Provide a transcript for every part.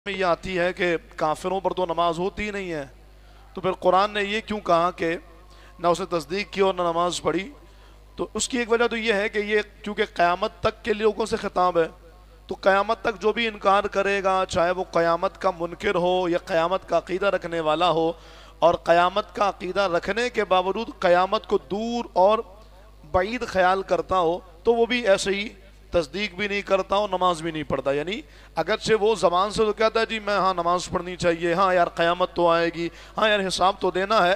یہ آتی ہے کہ کافروں پر تو نماز ہوتی ہی نہیں ہے، تو پھر قرآن نے یہ کیوں کہا کہ نہ اسے تصدیق کی اور نہ نماز پڑھی؟ تو اس کی ایک وجہ تو یہ ہے کہ یہ چونکہ قیامت تک کے لوگوں سے خطاب ہے، تو قیامت تک جو بھی انکار کرے گا، چاہے وہ قیامت کا منکر ہو یا قیامت کا عقیدہ رکھنے والا ہو، اور قیامت کا عقیدہ رکھنے کے باوجود قیامت کو دور اور بعید خیال کرتا ہو، تو وہ بھی ایسے ہی تصدیق بھی نہیں کرتا اور نماز بھی نہیں پڑھتا. یعنی اگرچہ وہ زبان سے تو کہتا ہے جی میں ہاں نماز پڑھنی چاہیے، ہاں یار قیامت تو آئے گی، ہاں یار حساب تو دینا ہے،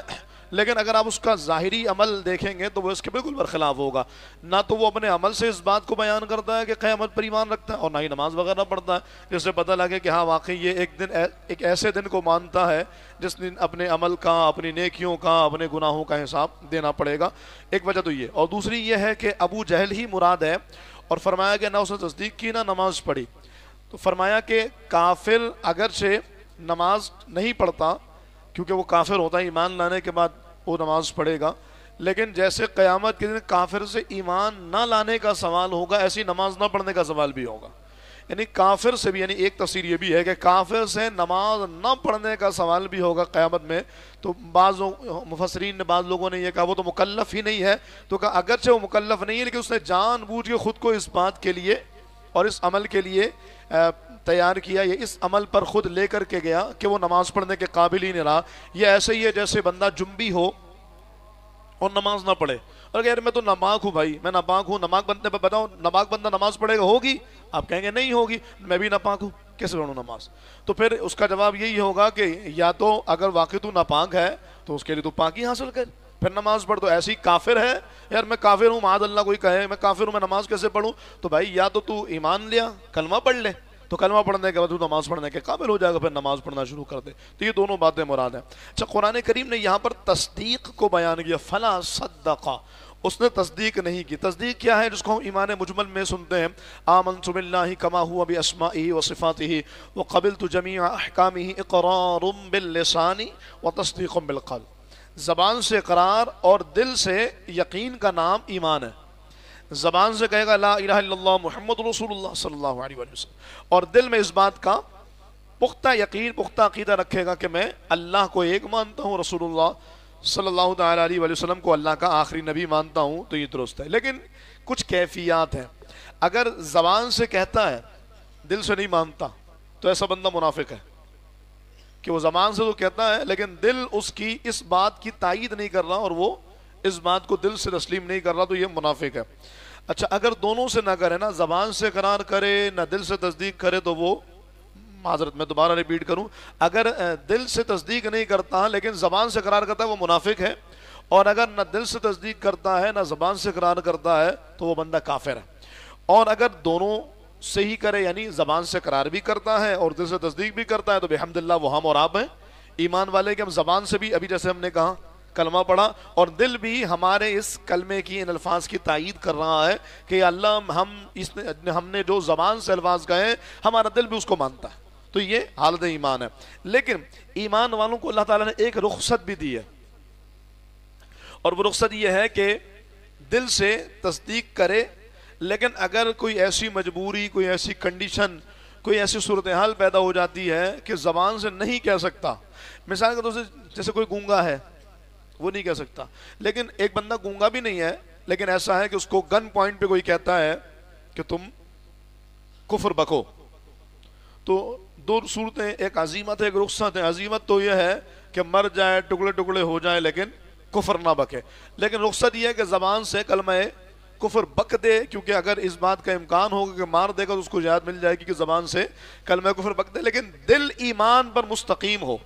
لیکن اگر آپ اس کا ظاہری عمل دیکھیں گے تو وہ اس کے بالکل برخلاف ہوگا. نہ تو وہ اپنے عمل سے اس بات کو بیان کرتا ہے کہ قیامت پر ایمان رکھتا ہے، اور نہ ہی نماز وغیرہ پڑھتا ہے، جس سے پتہ لگے کہ ہاں واقعی یہ ایک ایسے دن کو مانتا ہے جس دن اپنے عمل کا، اپنی نیکیوں کا، اپنے گناہوں کا حساب دینا پڑے گا. ایک وجہ تو یہ، اور دوسری یہ ہے کہ ابو جہل ہی مراد ہے، اور فرمایا کہ نہ اس نے تصدیق کی نہ نماز پڑھی. تو فرمایا کہ کافر اگرچہ نماز نہیں پڑھتا کیونکہ وہ کافر ہوتا ہے، ایمان لانے کے بعد وہ نماز پڑھے گا، لیکن جیسے قیامت کے دن کافر سے ایمان نہ لانے کا سوال ہوگا، ایسی نماز نہ پڑھنے کا سوال بھی ہوگا. یعنی کافر سے بھی، یعنی ایک تفسیر یہ بھی ہے کہ کافر سے نماز نہ پڑھنے کا سوال بھی ہوگا قیامت میں. تو بعض مفسرین نے، بعض لوگوں نے یہ کہا وہ تو مکلف ہی نہیں ہے، تو کہا اگرچہ وہ مکلف نہیں ہے لیکن اس نے جان بوجھ کے خود کو اس بات کے لیے اور اس عمل کے لیے تیار کیا، یا اس عمل پر خود لے کر کے گیا کہ وہ نماز پڑھنے کے قابل ہی نہیں رہا. یہ ایسے ہی ہے جیسے بندہ جنبی ہو اور نماز نہ پڑھے، اور یار میں تو ناپاک ہوں بھائی، میں ناپاک ہوں. ناپاک بندے پہ بتاؤ، ناپاک بندہ نماز پڑھے گا ہوگی؟ آپ کہیں گے نہیں ہوگی، میں بھی ناپاک ہوں، کیسے پڑھوں نماز؟ تو پھر اس کا جواب یہی ہوگا کہ یا تو اگر واقعی تو ناپاک ہے تو اس کے لیے تو پاکی حاصل کر، پھر نماز پڑھ. تو ایسی کافر ہے، یار میں کافر ہوں، معاذ اللہ کوئی کہے میں کافر ہوں، میں نماز کیسے پڑھوں؟ تو بھائی یا تو ایمان لیا، کلمہ پڑھ لے، تو کلمہ پڑھنے کے بعد تو نماز پڑھنے کے قابل ہو جائے گا، پھر نماز پڑھنا شروع کر دے. تو یہ دونوں باتیں مراد ہیں. اچھا، قرآن کریم نے یہاں پر تصدیق کو بیان کیا، فلا صدقا، اس نے تصدیق نہیں کی. تصدیق کیا ہے جس کو ہم ایمان مجمل میں سنتے ہیں؟ آمنت باللہ کما ہوا باسمائہ وصفاتہ وقبلت جمیع احکامہ اقرار باللسان وتصدیق بالقلب. زبان سے اقرار اور دل سے یقین کا نام ایمان ہے. زبان سے کہے گا لا الہ الا اللہ محمد رسول اللہ صلی اللہ علیہ وسلم، اور دل میں اس بات کا پختہ یقین، پختہ عقیدہ رکھے گا کہ میں اللہ کو ایک مانتا ہوں، رسول اللہ صلی اللہ تعالیٰ علیہ وسلم کو اللہ کا آخری نبی مانتا ہوں، تو یہ درست ہے. لیکن کچھ کیفیات ہیں. اگر زبان سے کہتا ہے دل سے نہیں مانتا تو ایسا بندہ منافق ہے، کہ وہ زبان سے تو کہتا ہے لیکن دل اس کی اس بات کی تائید نہیں کر رہا اور وہ اس بات کو دل سے تسلیم نہیں کر رہا، تو یہ منافق ہے. اچھا، اگر دونوں سے نہ کرے، نہ زبان سے اقرار کرے نہ دل سے تصدیق کرے، تو وہ، معذرت میں دوبارہ ریپیٹ کروں، اگر دل سے تصدیق نہیں کرتا لیکن زبان سے اقرار کرتا ہے وہ منافق ہے، اور اگر نہ دل سے تصدیق کرتا ہے نہ زبان سے اقرار کرتا ہے تو وہ بندہ کافر ہے. اور اگر دونوں سے ہی کرے، یعنی زبان سے اقرار بھی کرتا ہے اور دل سے تصدیق بھی کرتا ہے، تو بحمداللہ وہ ہم اور آپ ہیں ایمان والے، کہ ہم زبان سے بھی، ابھی جیسے ہم نے کہا کلمہ پڑھا، اور دل بھی ہمارے اس کلمے کی، ان الفاظ کی تائید کر رہا ہے کہ اللہ ہم نے جو زبان سے الفاظ کہے ہمارا دل بھی اس کو مانتا ہے. تو یہ حالت ایمان ہے. لیکن ایمان والوں کو اللہ تعالیٰ نے ایک رخصت بھی دی ہے، اور وہ رخصت یہ ہے کہ دل سے تصدیق کرے، لیکن اگر کوئی ایسی مجبوری، کوئی ایسی کنڈیشن، کوئی ایسی صورتحال پیدا ہو جاتی ہے کہ زبان سے نہیں کہہ سکتا. مثال کے طور سے جیسے کوئی گونگا ہے، وہ نہیں کہہ سکتا، لیکن ایک بندہ گونگا بھی نہیں ہے لیکن ایسا ہے کہ اس کو گن پوائنٹ پہ کوئی کہتا ہے کہ تم کفر بکو. تو دو صورتیں، ایک عزیمت ہے ایک رخصت ہے. عزیمت تو یہ ہے کہ مر جائے، ٹکڑے ٹکڑے ہو جائے، لیکن کفر نہ بکے. لیکن رخصت یہ ہے کہ زبان سے کلمہ کفر بک دے، کیونکہ اگر اس بات کا امکان ہوگا کہ مار دے گا تو اس کو یاد مل جائے گی کہ زبان سے کلمہ کفر بک دے، لیکن دل ایمان پر مستقیم ہو،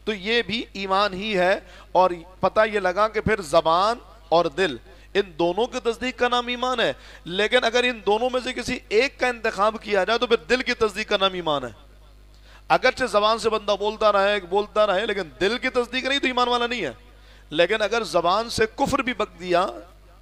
تو یہ بھی ایمان ہی ہے. اور پتہ یہ لگا کہ پھر زبان اور دل ان دونوں کی تصدیق کا نام ایمان ہے. لیکن اگر ان دونوں میں سے کسی ایک کا انتخاب کیا جائے تو پھر دل کی تصدیق کا نام ایمان ہے. اگرچہ زبان سے بندہ بولتا رہے لیکن دل کی تصدیق نہیں تو ایمان والا نہیں ہے. لیکن اگر زبان سے کفر بھی بک دیا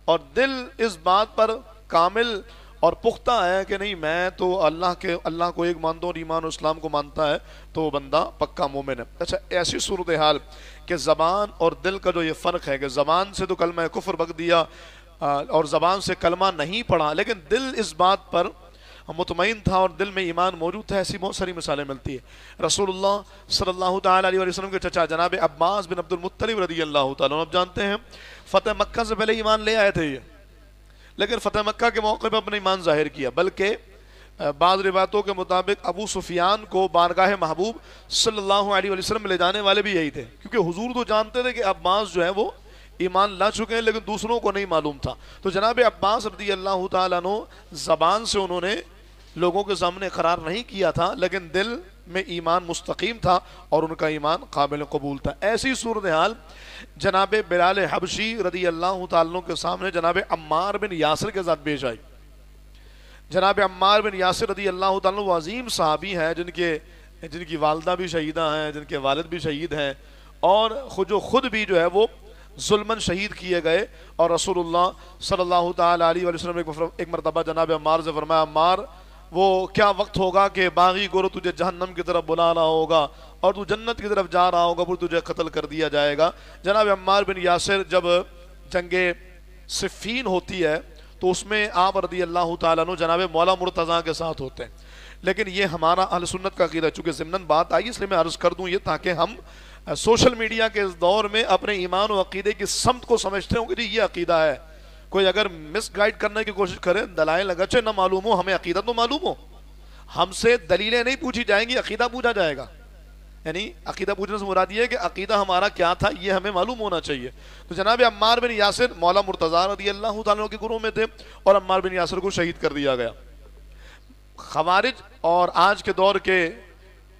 اور دل اس بات پر کامل اور پختہ ہے کہ نہیں میں تو اللہ کو ایک مانتا ہوں اور ایمان و اسلام کو مانتا ہے، تو وہ بندہ پکا مومن ہے. اچھا، ایسی صورتحال کہ زبان اور دل کا جو یہ فرق ہے کہ زبان سے تو کلمہ کفر بک دیا اور زبان سے کلمہ نہیں پڑھا، لیکن دل اس بات پر مطمئن تھا اور دل میں ایمان موجود تھا، ایسی بہت ساری مثالیں ملتی ہیں۔ رسول اللہ صلی اللہ تعالیٰ علیہ وسلم کے چچا جناب عباس بن عبد المطلب رضی اللہ تعالیٰ عنہ، آپ جانتے ہیں فتح مکہ سے پہلے ایمان لے آئے تھے یہ، لیکن فتح مکہ کے موقع پہ اپنا ایمان ظاہر کیا، بلکہ بعض روایتوں کے مطابق ابو سفیان کو بارگاہ محبوب صلی اللہ علیہ وسلم لے جانے والے بھی یہی تھے، کیونکہ حضور تو جانتے تھے کہ عباس جو ہے وہ ایمان لا چکے ہیں، لیکن دوسروں کو نہیں معلوم تھا۔ تو جناب عباس رضی اللہ تعالیٰ عنہ زبان سے انہوں نے لوگوں کے سامنے اقرار نہیں کیا تھا، لیکن دل میں ایمان مستقیم تھا اور ان کا ایمان قابل قبول تھا۔ ایسی صورتحال جناب بلال حبشی رضی اللہ تعالیٰ عنہ کے سامنے جناب عمار بن یاسر کے ساتھ پیش آئی۔ جناب عمار بن یاسر رضی اللہ تعالیٰ عنہ وہ عظیم صحابی ہیں جن کی والدہ بھی شہیدہ ہیں، جن کے والد بھی شہید ہیں، اور خود بھی جو ہے وہ ظلماً شہید کیے گئے، اور رسول اللہ صلی اللہ تعالیٰ علیہ وسلم نے ایک مرتبہ جناب عمار سے فرمایا، عمار وہ کیا وقت ہوگا کہ باغی گروہ تجھے جہنم کی طرف بلا رہا ہوگا اور تو جنت کی طرف جا رہا ہوگا، پھر تجھے قتل کر دیا جائے گا۔ جناب عمار بن یاسر جب جنگ صفین ہوتی ہے تو اس میں آپ رضی اللہ تعالیٰ عنہ جناب مولا مرتضیٰ کے ساتھ ہوتے ہیں، لیکن یہ ہمارا اہل سنت کا عقیدہ ہے، چونکہ ضمناً بات آئی اس لیے میں عرض کر دوں یہ، تاکہ ہم سوشل میڈیا کے اس دور میں اپنے ایمان و عقیدے کی سمت کو سمجھتے ہوں کہ جی یہ عقیدہ ہے۔ کوئی اگر مس گائیڈ کرنے کی کوشش کرے، دلائل اگرچہ نہ معلوم ہو، ہمیں عقیدہ تو معلوم ہو، ہم سے دلیلیں نہیں پوچھی جائیں گی، عقیدہ پوچھا جائے گا۔ یعنی عقیدہ پوچھنے سے مراد یہ ہے کہ عقیدہ ہمارا کیا تھا یہ ہمیں معلوم ہونا چاہیے۔ تو جناب عمار بن یاسر مولا مرتضیٰ رضی اللہ تعالیٰ عنہ کے گروہ میں تھے، اور عمار بن یاسر کو شہید کر دیا گیا۔ خوارج اور آج کے دور کے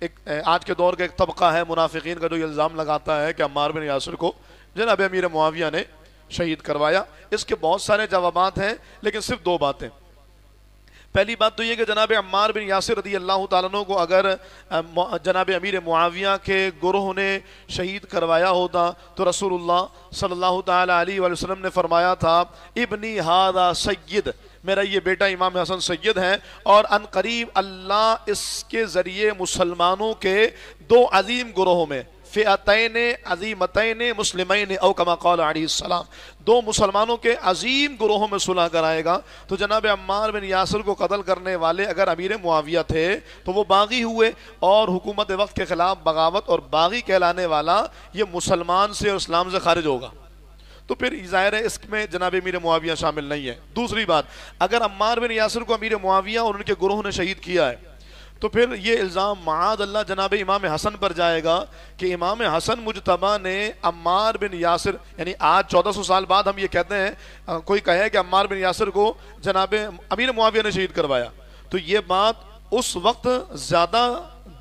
ایک طبقہ ہے منافقین کا جو یہ الزام لگاتا ہے کہ عمار بن یاسر کو جناب امیر معاویہ نے شہید کروایا۔ اس کے بہت سارے جوابات ہیں، لیکن صرف دو باتیں۔ پہلی بات تو یہ کہ جناب عمار بن یاسر رضی اللہ تعالیٰ عنہ کو اگر جناب امیر معاویہ کے گروہ نے شہید کروایا ہوتا تو رسول اللہ صلی اللہ تعالیٰ علیہ وسلم نے فرمایا تھا، ابنی ھذا سید، میرا یہ بیٹا امام حسن سید ہیں، اور ان قریب اللہ اس کے ذریعے مسلمانوں کے دو عظیم گروہوں میں، فئتین عظیمتین مسلمین او کما قال علیہ السلام، دو مسلمانوں کے عظیم گروہوں میں صلح کرائے گا۔ تو جناب عمار بن یاسر کو قتل کرنے والے اگر امیر معاویہ تھے تو وہ باغی ہوئے، اور حکومت وقت کے خلاف بغاوت اور باغی کہلانے والا یہ مسلمان سے اور اسلام سے خارج ہوگا، تو پھر ظاہر ہے اس میں جناب امیر معاویہ شامل نہیں ہے۔ دوسری بات، اگر عمار بن یاسر کو امیر معاویہ اور ان کے گروہ نے شہید کیا ہے تو پھر یہ الزام معاذ اللہ جناب امام حسن پر جائے گا کہ امام حسن مجتبیٰ نے عمار بن یاسر، یعنی آج 1400 سال بعد ہم یہ کہتے ہیں، کوئی کہے کہ عمار بن یاسر کو جناب امیر معاویہ نے شہید کروایا، تو یہ بات اس وقت زیادہ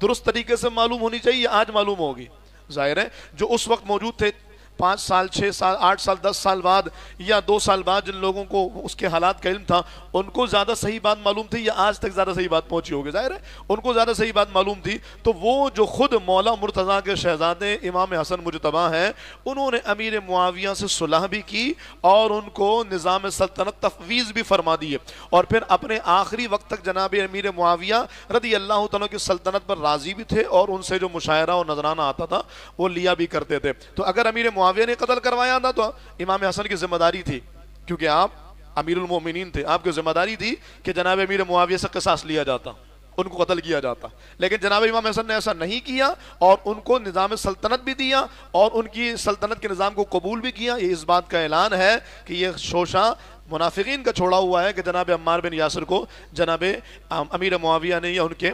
درست طریقے سے معلوم ہونی چاہیے، آج معلوم ہوگی۔ ظاہر ہے جو اس وقت موجود تھے 5 سال 6 سال 8 سال 10 سال بعد یا 2 سال بعد جن لوگوں کو اس کے حالات کا علم تھا ان کو زیادہ صحیح بات معلوم تھی، یا آج تک زیادہ صحیح بات پہنچی ہوگی، ظاہر ہے ان کو زیادہ صحیح بات معلوم تھی، تو وہ جو خود مولا مرتضیٰ کے شہزادے امام حسن مجتبیٰ ہیں انہوں نے امیر معاویہ سے صلح بھی کی اور ان کو نظام سلطنت تفویض بھی فرما دیے، اور پھر اپنے آخری وقت تک جناب امیر معاویہ رضی اللہ تعالیٰ کی سلطنت پر راضی بھی تھے، اور ان سے جو مشاہرہ اور نذرانہ آتا تھا وہ لیا بھی کرتے تھے۔ تو اگر امیر معاویہ نے قتل کروایا تھا تو امام حسن کی ذمہ داری تھی، کیونکہ آپ امیر المومنین تھے، آپ کی ذمہ داری تھی کہ جناب امیر معاویہ سے قصاص لیا جاتا، ان کو قتل کیا جاتا، لیکن جناب امام حسن نے ایسا نہیں کیا اور ان کو نظام سلطنت بھی دیا اور ان کی سلطنت کے نظام کو قبول بھی کیا۔ یہ اس بات کا اعلان ہے کہ یہ شوشہ منافقین کا چھوڑا ہوا ہے کہ جناب عمار بن یاسر کو جناب امیر معاویہ نے یا ان کے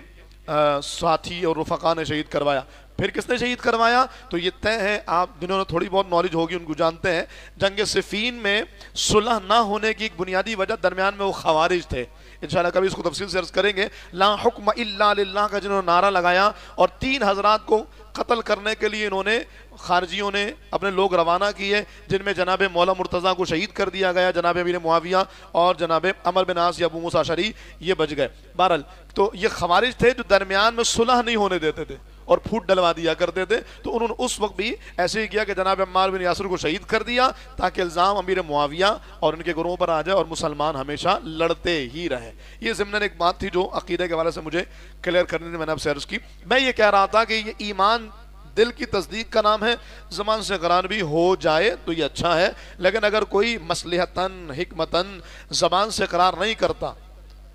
ساتھی اور رفقا نے شہید کروایا۔ پھر کس نے شہید کروایا تو یہ طے ہے، آپ جنہوں نے تھوڑی بہت نالج ہوگی ان کو جانتے ہیں، جنگ صفین میں صلح نہ ہونے کی ایک بنیادی وجہ درمیان میں وہ خوارج تھے، انشاءاللہ کبھی اس کو تفصیل سے عرض کریں گے۔ لا حکم الا للہ کا جنہوں نے نعرہ لگایا اور 3 حضرات کو قتل کرنے کے لیے انہوں نے خارجیوں نے اپنے لوگ روانہ کیے، جن میں جناب مولا مرتضیٰ کو شہید کر دیا گیا، جناب امیر معاویہ اور جناب عمر بن عاص یا ابو موسیٰ اشعری یہ بچ گئے۔ بہرحال تو یہ خوارج تھے جو درمیان میں صلح نہیں ہونے دیتے تھے اور پھوٹ ڈلوا دیا کرتے تھے، تو انہوں نے اس وقت بھی ایسے ہی کیا کہ جناب عمار بن یاسر کو شہید کر دیا تاکہ الزام امیر معاویہ اور ان کے گروہوں پر آ جائے اور مسلمان ہمیشہ لڑتے ہی رہے۔ یہ ضمن ایک بات تھی جو عقیدے کے حوالے سے مجھے کلیئر کرنے نے میں نے آپ سے عرض کی۔ میں یہ کہہ رہا تھا کہ یہ ایمان دل کی تصدیق کا نام ہے، زبان سے اقرار بھی ہو جائے تو یہ اچھا ہے، لیکن اگر کوئی مصلحتاً حکمتاً زبان سے اقرار نہیں کرتا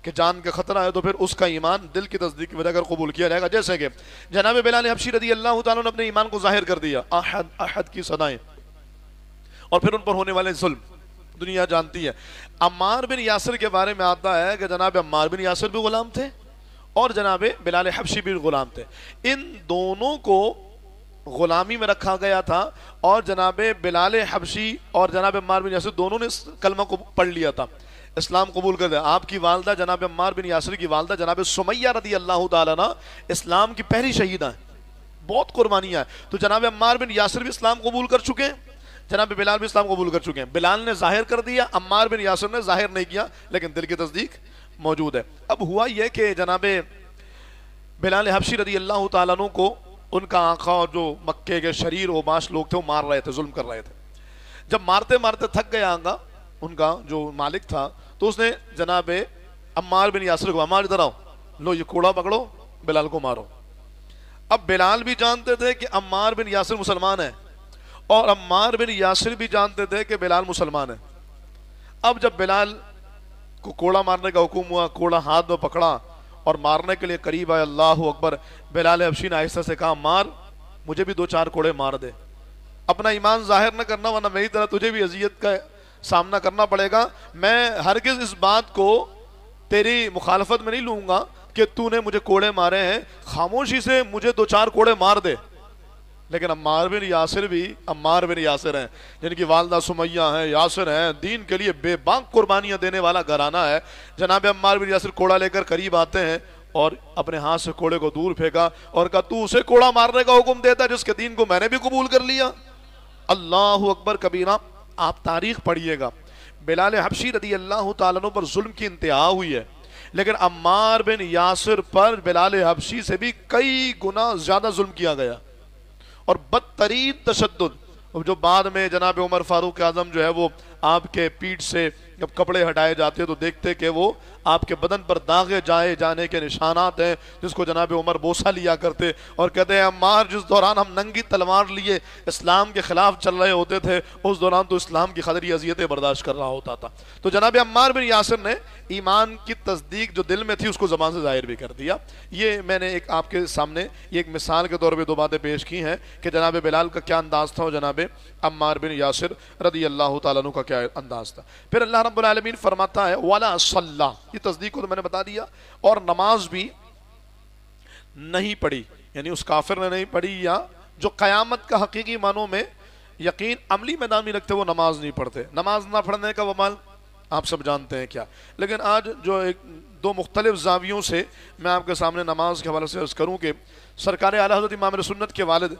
کہ جان کا خطرہ ہے تو پھر اس کا ایمان دل کی تصدیق کی وجہ کر قبول کیا جائے گا. جیسے کہ جناب بلال حبشی رضی اللہ تعالیٰ نے اپنے ایمان کو ظاہر کر دیا, احد احد کی صدائیں, اور پھر ان پر ہونے والے ظلم دنیا جانتی ہے. عمار بن یاسر کے بارے میں آتا ہے کہ جناب عمار بن یاسر بھی غلام تھے اور جناب بلال حبشی بھی غلام تھے. ان دونوں کو غلامی میں رکھا گیا تھا, اور جناب بلال حبشی اور جناب عمار بن یاسر دونوں نے کلمہ کو پڑھ لیا تھا, اسلام قبول کر دیا. آپ کی والدہ جناب عمار بن یاسر کی والدہ جناب سمیہ رضی اللہ تعالیٰ عنہ اسلام کی پہلی شہیدہ ہیں, بہت قربانیاں ہیں. تو جناب عمار بن یاسر بھی اسلام قبول کر چکے ہیں, جناب بلال بھی اسلام قبول کر چکے ہیں. بلال نے ظاہر کر دیا, عمار بن یاسر نے ظاہر نہیں کیا, لیکن دل کی تصدیق موجود ہے. اب ہوا یہ کہ جناب بلال حبشی رضی اللہ تعالیٰ عنہ کو ان کا آقا جو مکے کے شریر و باش لوگ تھے وہ مار رہے تھے, ظلم کر رہے تھے. جب مارتے مارتے تھک گیا آقا, ان کا جو مالک تھا, تو اس نے جناب عمار بن یاسر کو, عمار ادھر آؤ, لو یہ کوڑا پکڑو, بلال کو مارو. اب بلال بھی جانتے تھے کہ عمار بن یاسر مسلمان ہے, اور عمار بن یاسر بھی جانتے تھے کہ بلال مسلمان ہے. اب جب بلال کو کوڑا مارنے کا حکم ہوا, کوڑا ہاتھ میں پکڑا اور مارنے کے لیے قریب آئے, اللہ اکبر, بلال حبشی نے آہستہ سے کہا, مار, مجھے بھی 2-4 کوڑے مار دے, اپنا ایمان ظاہر نہ کرنا ورنہ میری طرح تجھے بھی اذیت کا سامنا کرنا پڑے گا. میں ہرگز اس بات کو تیری مخالفت میں نہیں لوں گا کہ تو نے مجھے کوڑے مارے ہیں, خاموشی سے مجھے 2-4 کوڑے مار دے. لیکن عمار بن یاسر بھی عمار بن یاسر ہیں, جن کی والدہ سمیہ ہیں, یاسر ہیں, دین کے لیے بے باک قربانیاں دینے والا گھرانہ ہے. جناب عمار بن یاسر کوڑا لے کر قریب آتے ہیں اور اپنے ہاتھ سے کوڑے کو دور پھینکا اور کہا, تو اسے کوڑا مارنے کا حکم دیتا ہے جس کے دین کو میں نے بھی قبول کر لیا. اللہ اکبر کبیرہ. آپ تاریخ پڑھیے گا, بلال حبشی رضی اللہ تعالیٰ عنہ پر ظلم کی انتہا ہوئی ہے, لیکن عمار بن یاسر پر بلال حبشی سے بھی کئی گنا زیادہ ظلم کیا گیا, اور بدترین تشدد. جو بعد میں جناب عمر فاروق اعظم جو ہے وہ آپ کے پیٹھ سے جب کپڑے ہٹائے جاتے تو دیکھتے کہ وہ آپ کے بدن پر داغے جانے کے نشانات ہیں, جس کو جناب عمر بوسہ لیا کرتے اور کہتے ہیں, عمار جس دوران ہم ننگی تلوار لیے اسلام کے خلاف چل رہے ہوتے تھے, اس دوران تو اسلام کی قدری اذیتیں برداشت کر رہا ہوتا تھا. تو جناب عمار بن یاسر نے ایمان کی تصدیق جو دل میں تھی اس کو زبان سے ظاہر بھی کر دیا. یہ میں نے ایک آپ کے سامنے یہ ایک مثال کے طور پہ 2 باتیں پیش کی ہیں کہ جناب بلال کا کیا انداز تھا اور جناب عمار بن یاسر رضی اللہ تعالیٰ عنہ کا کیا انداز تھا. پھر اللہ رب العالمین فرماتا ہے, وَلَا صَلَّى, یہ تصدیق کو تو میں نے بتا دیا, اور نماز بھی نہیں پڑھی, یعنی اس کافر نے نہیں پڑھی, یا جو قیامت کا حقیقی معنوں میں یقین عملی میدان میں رکھتے وہ نماز نہیں پڑھتے. نماز نہ پڑھنے کا وبال آپ سب جانتے ہیں کیا. لیکن آج جو 2 مختلف زاویوں سے میں آپ کے سامنے نماز کے حوالے سے عرض کروں کہ سرکار اعلیٰ حضرت امام سنت کے والد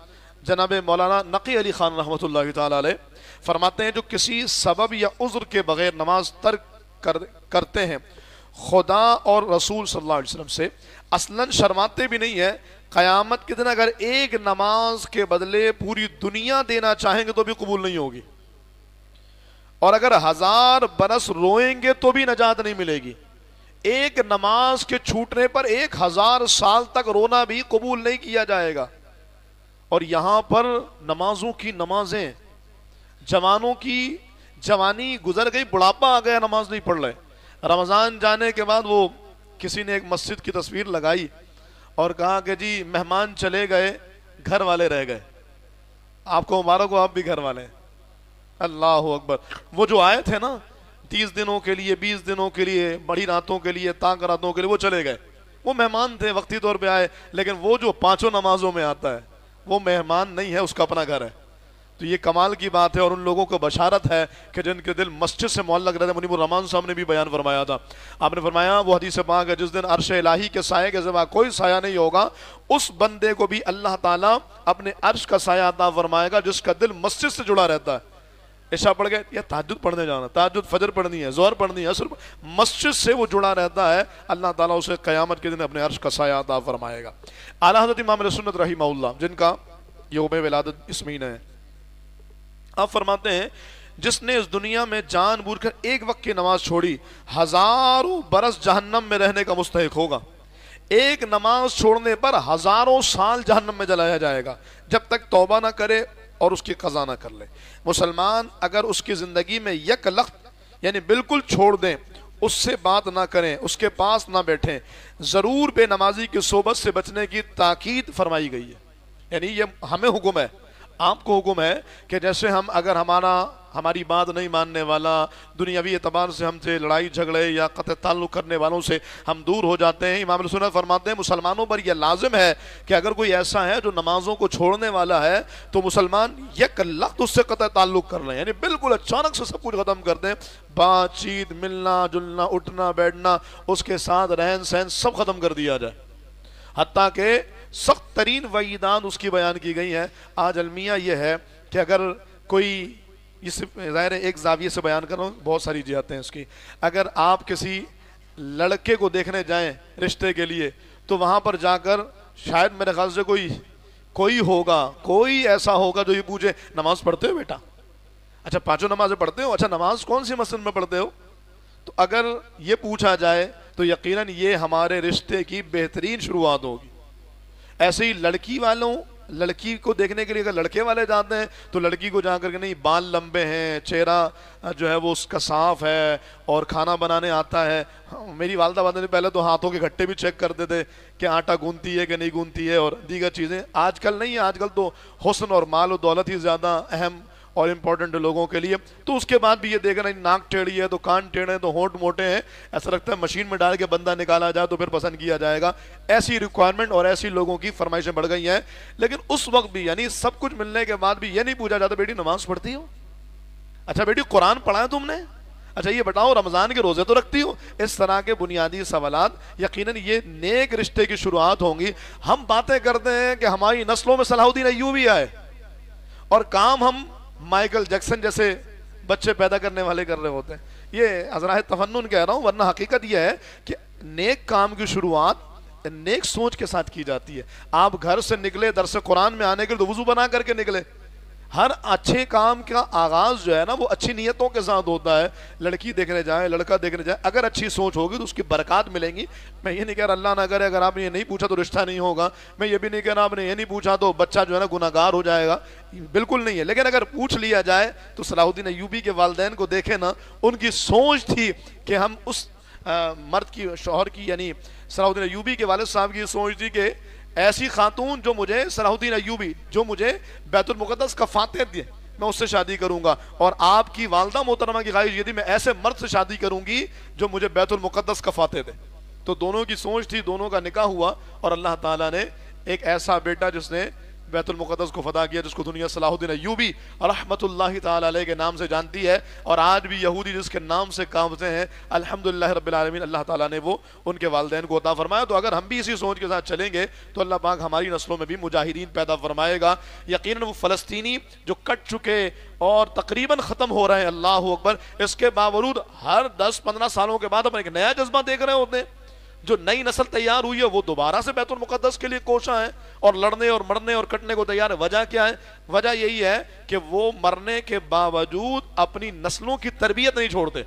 جناب مولانا نقی علی خان رحمۃ اللہ تعالی علیہ فرماتے ہیں, جو کسی سبب یا عذر کے بغیر نماز ترک کرتے ہیں, خدا اور رسول صلی اللہ علیہ وسلم سے اصلاً شرماتے بھی نہیں ہیں. قیامت کے دن اگر ایک نماز کے بدلے پوری دنیا دینا چاہیں گے تو بھی قبول نہیں ہوگی, اور اگر 1000 برس روئیں گے تو بھی نجات نہیں ملے گی. ایک نماز کے چھوٹنے پر 1000 سال تک رونا بھی قبول نہیں کیا جائے گا. اور یہاں پر نمازوں کی نمازیں, جوانوں کی جوانی گزر گئی, بڑھاپا آ گیا, نماز نہیں پڑھ رہے. رمضان جانے کے بعد وہ کسی نے ایک مسجد کی تصویر لگائی اور کہا کہ جی مہمان چلے گئے, گھر والے رہ گئے. آپ کو مبارک ہو, آپ بھی گھر والے ہیں. اللہ اکبر. وہ جو آئے تھے نا 30 دنوں کے لیے, 20 دنوں کے لیے, بڑی راتوں کے لیے, تانگ راتوں کے لیے, وہ چلے گئے. وہ مہمان تھے, وقتی طور پہ آئے, لیکن وہ جو 5 نمازوں میں آتا ہے وہ مہمان نہیں ہے, اس کا اپنا گھر ہے. تو یہ کمال کی بات ہے, اور ان لوگوں کو بشارت ہے کہ جن کے دل مسجد سے معلق رہتے ہیں. منیب الرحمان صاحب نے بھی بیان فرمایا تھا, آپ نے فرمایا وہ حدیث پاک ہے, جس دن عرش الہی کے سائے کے سوا کوئی سایہ نہیں ہوگا, اس بندے کو بھی اللہ تعالیٰ اپنے عرش کا سایہ عطا فرمائے گا جس کا دل مسجد سے جڑا رہتا ہے. عشاء پڑھ گئے یا تہجد پڑھنے جانا, تہجد فجر پڑھنی ہے, ظہر پڑھنی ہے, عصر, مسجد سے وہ جڑا رہتا ہے, اللہ تعالیٰ اسے قیامت کے دن اپنے عرش کا سایہ عطا فرمائے گا. اعلیٰ حضرت امام سنت رحمہ اللہ, جن کا یوم ولادت اس مہینے ہے, آپ فرماتے ہیں جس نے اس دنیا میں جان بوجھ کر ایک وقت کی نماز چھوڑی 1000 برس جہنم میں رہنے کا مستحق ہوگا. ایک نماز چھوڑنے پر 1000 سال جہنم میں جلایا جائے گا جب تک توبہ نہ کرے اور اس کی قضا نہ کر لے. مسلمان اگر اس کی زندگی میں یک لخت یعنی بالکل چھوڑ دیں, اس سے بات نہ کریں، اس کے پاس نہ بیٹھیں، ضرور بے نمازی کی صحبت سے بچنے کی تاکید فرمائی گئی ہے۔ یعنی یہ ہمیں حکم ہے، آپ کو حکم ہے کہ جیسے اگر ہماری بات نہیں ماننے والا، دنیاوی اعتبار سے ہم سے لڑائی جھگڑے یا قطع تعلق کرنے والوں سے ہم دور ہو جاتے ہیں، امام سنت فرماتے ہیں مسلمانوں پر یہ لازم ہے کہ اگر کوئی ایسا ہے جو نمازوں کو چھوڑنے والا ہے تو مسلمان یک لخت اس سے قطع تعلق کر لیں، یعنی بالکل اچانک سے سب کچھ ختم کر دیں، بات چیت، ملنا جلنا، اٹھنا بیٹھنا، اس کے ساتھ رہن سہن سب ختم کر دیا جائے، حتیٰ کہ سخت ترین وعیدات اس کی بیان کی گئی ہیں۔ آج المیہ یہ ہے کہ اگر کوئی، اس ظاہر ایک زاویے سے بیان کر رہا ہوں، بہت ساری جہتیں ہیں اس کی، اگر آپ کسی لڑکے کو دیکھنے جائیں رشتے کے لیے تو وہاں پر جا کر شاید میرے خیال سے کوئی ایسا ہوگا جو یہ پوچھے نماز پڑھتے ہو بیٹا؟ اچھا پانچوں نمازیں پڑھتے ہو؟ اچھا نماز کون سی مسجد میں پڑھتے ہو؟ تو اگر یہ پوچھا جائے تو یقیناً یہ ہمارے رشتے کی بہترین شروعات ہوگی۔ ایسے ہی لڑکی کو دیکھنے کے لیے اگر لڑکے والے جاتے ہیں تو لڑکی کو جا کر کے نہیں، بال لمبے ہیں، چہرہ جو ہے وہ اس کا صاف ہے اور کھانا بنانے آتا ہے۔ میری والدہ نے پہلے تو ہاتھوں کے گھٹے بھی چیک کرتے تھے کہ آٹا گونتی ہے کہ نہیں گونتی ہے اور دیگر چیزیں۔ آج کل نہیں ہے، آج کل تو حسن اور مال و دولت ہی زیادہ اہم اور امپورٹنٹ لوگوں کے لیے۔ تو اس کے بعد بھی یہ دیکھ رہے ہیں ناک ٹیڑھی ہے تو کان ٹیڑھے ہیں تو ہونٹ موٹے ہیں، ایسا لگتا ہے مشین میں ڈال کے بندہ نکالا جائے تو پھر پسند کیا جائے گا۔ ایسی ریکوائرمنٹ اور ایسی لوگوں کی فرمائشیں بڑھ گئی ہیں، لیکن اس وقت بھی یعنی سب کچھ ملنے کے بعد بھی یہ نہیں پوچھا جاتا بیٹی نماز پڑھتی ہو؟ اچھا بیٹی قرآن پڑھا ہے تم نے؟ اچھا یہ بتاؤ رمضان کے روزے تو رکھتی ہو؟ اس طرح کے بنیادی سوالات یقیناً یہ نیک رشتے کی شروعات ہوں گی۔ ہم باتیں کرتے ہیں کہ ہماری نسلوں میں صلاح الدین ایوبی آئے اور کام ہم مائیکل جیکسن جیسے بچے پیدا کرنے والے کر رہے ہوتے ہیں۔ یہ حضرات تفنن کہہ رہا ہوں، ورنہ حقیقت یہ ہے کہ نیک کام کی شروعات نیک سوچ کے ساتھ کی جاتی ہے۔ آپ گھر سے نکلے درس قرآن میں آنے کے لیے تو وضو بنا کر کے نکلے۔ ہر اچھے کام کا آغاز جو ہے نا وہ اچھی نیتوں کے ساتھ ہوتا ہے۔ لڑکی دیکھنے جائے، لڑکا دیکھنے جائے، اگر اچھی سوچ ہوگی تو اس کی برکات ملیں گی۔ میں یہ نہیں کہہ رہا اللہ نہ کرے اگر آپ نے یہ نہیں پوچھا تو رشتہ نہیں ہوگا، میں یہ بھی نہیں کہہ رہا آپ نے یہ نہیں پوچھا تو بچہ جو ہے نا گناہ گار ہو جائے گا، بالکل نہیں ہے۔ لیکن اگر پوچھ لیا جائے تو صلاح الدین ایوبی کے والدین کو دیکھیں نا، ان کی سوچ تھی کہ ہم اس مرد کی، شوہر کی، یعنی صلاح الدین ایوبی کے والد صاحب کی سوچ تھی کہ ایسی خاتون جو مجھے، صلاح الدین ایوبی جو مجھے بیت المقدس کا فاتح دے میں اس سے شادی کروں گا، اور آپ کی والدہ محترمہ کی خواہش یہ تھی میں ایسے مرد سے شادی کروں گی جو مجھے بیت المقدس کا فاتح دے۔ تو دونوں کی سوچ تھی، دونوں کا نکاح ہوا اور اللہ تعالیٰ نے ایک ایسا بیٹا جس نے بیت المقدس کو فتح کیا، جس کو دنیا صلاح الدین ایوبی رحمت اللہ تعالیٰ علیہ کے نام سے جانتی ہے، اور آج بھی یہودی جس کے نام سے کانپتے ہیں، الحمدللہ رب العالمین اللہ تعالیٰ نے وہ ان کے والدین کو عطا فرمایا۔ تو اگر ہم بھی اسی سوچ کے ساتھ چلیں گے تو اللہ پاک ہماری نسلوں میں بھی مجاہدین پیدا فرمائے گا۔ یقیناً وہ فلسطینی جو کٹ چکے اور تقریباً ختم ہو رہے ہیں، اللہ اکبر، اس کے باوجود ہر 10-15 سالوں کے بعد اپنا ایک نیا جذبہ دیکھ رہے ہوتے ہیں۔ جو نئی نسل تیار ہوئی ہے وہ دوبارہ سے بیت المقدس کے لیے کوشاں ہیں اور لڑنے اور مرنے اور کٹنے کو تیار ہے۔ وجہ کیا ہے؟ وجہ یہی ہے کہ وہ مرنے کے باوجود اپنی نسلوں کی تربیت نہیں چھوڑتے۔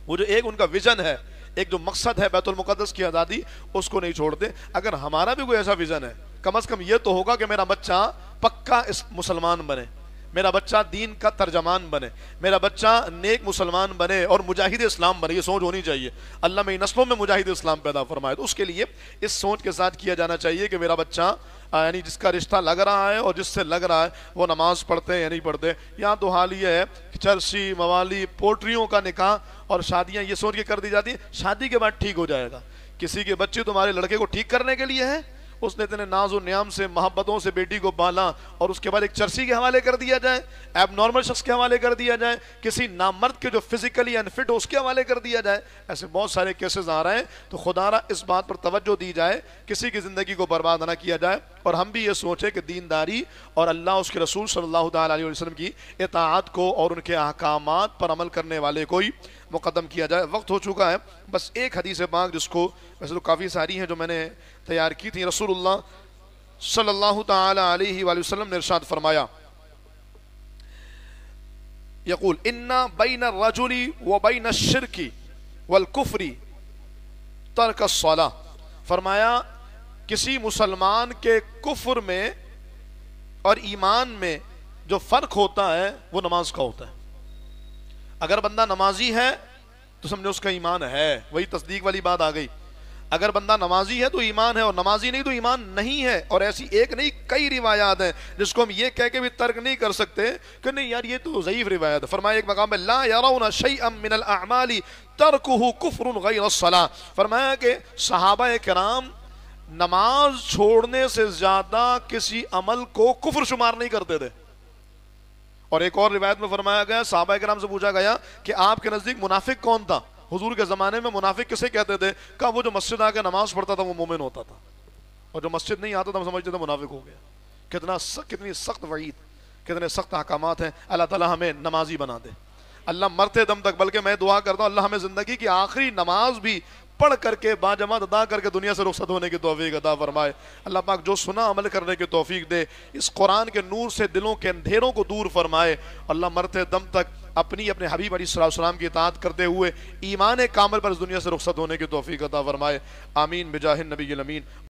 وہ جو ایک ان کا ویژن ہے، ایک جو مقصد ہے بیت المقدس کی آزادی، اس کو نہیں چھوڑتے۔ اگر ہمارا بھی کوئی ایسا ویژن ہے، کم از کم یہ تو ہوگا کہ میرا بچہ پکا مسلمان بنے، میرا بچہ دین کا ترجمان بنے، میرا بچہ نیک مسلمان بنے اور مجاہد اسلام بنے۔ یہ سوچ ہونی چاہیے، اللہ میں نسلوں میں مجاہد اسلام پیدا فرمائے۔ تو اس کے لیے اس سوچ کے ساتھ کیا جانا چاہیے کہ میرا بچہ یعنی جس کا رشتہ لگ رہا ہے اور جس سے لگ رہا ہے وہ نماز پڑھتے ہیں یا نہیں پڑھتے۔ یہاں تو حال یہ ہے کہ چرسی، موالی، پوٹریوں کا نکاح اور شادیاں یہ سوچ کے کر دی جاتی ہیں شادی کے بعد ٹھیک ہو جائے گا۔ کسی کے بچے تمہارے لڑکے کو ٹھیک کرنے کے لیے ہے، اس نے اتنے ناز و نیام سے محبتوں سے بیٹی کو پالا اور اس کے بعد ایک چرسی کے حوالے کر دیا جائے، ایب نارمل شخص کے حوالے کر دیا جائے، کسی نامرد کے جو فزیکلی انفٹ ہو اس کے حوالے کر دیا جائے۔ ایسے بہت سارے کیسز آ رہے ہیں۔ تو خدا را اس بات پر توجہ دی جائے، کسی کی زندگی کو برباد نہ کیا جائے، اور ہم بھی یہ سوچیں کہ دینداری اور اللہ اس کے رسول صلی اللہ تعالیٰ علیہ وسلم کی اطاعت کو اور ان کے احکامات پر عمل کرنے والے کو ہی مقدم کیا جائے۔ وقت ہو چکا ہے، بس ایک حدیث پاک جس کو ویسے تو کافی ساری ہیں جو میں نے تیار کی تھی۔ رسول اللہ صلی اللہ تعالی علیہ وآلہ وسلم نے ارشاد فرمایا، یقول ان بین الرجل وبین الشرک والکفر ترک الصلاۃ، فرمایا کسی مسلمان کے کفر میں اور ایمان میں جو فرق ہوتا ہے وہ نماز کا ہوتا ہے۔ اگر بندہ نمازی ہے تو سمجھو اس کا ایمان ہے. وہی تصدیق والی بات آ گئی. اگر بندہ نمازی ہے تو ایمان ہے، اور نمازی نہیں تو ایمان نہیں ہے. اور ایسی ایک نہیں کئی روایات ہیں جس کو ہم یہ کہہ کے بھی ترک نہیں کر سکتے کہ نہیں یار یہ تو ضعیف روایت ہے. فرمایا ایک مقام میں لا یرون شیئا من الاعمال ترکہ کفر غیر الصلاۃ. فرمایا کہ صحابہ کرام نماز چھوڑنے سے زیادہ کسی عمل کو کفر شمار نہیں کرتے تھے. اور ایک اور روایت میں فرمایا گیا، صحابہ کرام سے پوچھا گیا کہ آپ کے نزدیک منافق کون تھا؟ حضور کے زمانے میں منافق کسے کہتے تھے؟ کہا وہ جو مسجد آ کے نماز پڑھتا تھا وہ مومن ہوتا تھا، اور جو مسجد نہیں آتا تھا ہم سمجھتے تھے منافق ہو گیا. کتنی سخت وعید، کتنے سخت احکامات ہیں. اللہ تعالیٰ ہمیں نمازی بنا دے اللہ مرتے دم تک. بلکہ میں دعا کرتا ہوں اللہ ہمیں زندگی کی آخری نماز بھی پڑھ کر کے باجماعت ادا کر کے دنیا سے رخصت ہونے کی توفیق عطا فرمائے. اللہ پاک جو سنا عمل کرنے کی توفیق دے. اس قرآن کے نور سے دلوں کے اندھیروں کو دور فرمائے. اللہ مرتے دم تک اپنے حبیب علیہ السلام کی اطاعت کرتے ہوئے ایمان کامل پر اس دنیا سے رخصت ہونے کی توفیق عطا فرمائے. آمین بجاہ النبی الامین.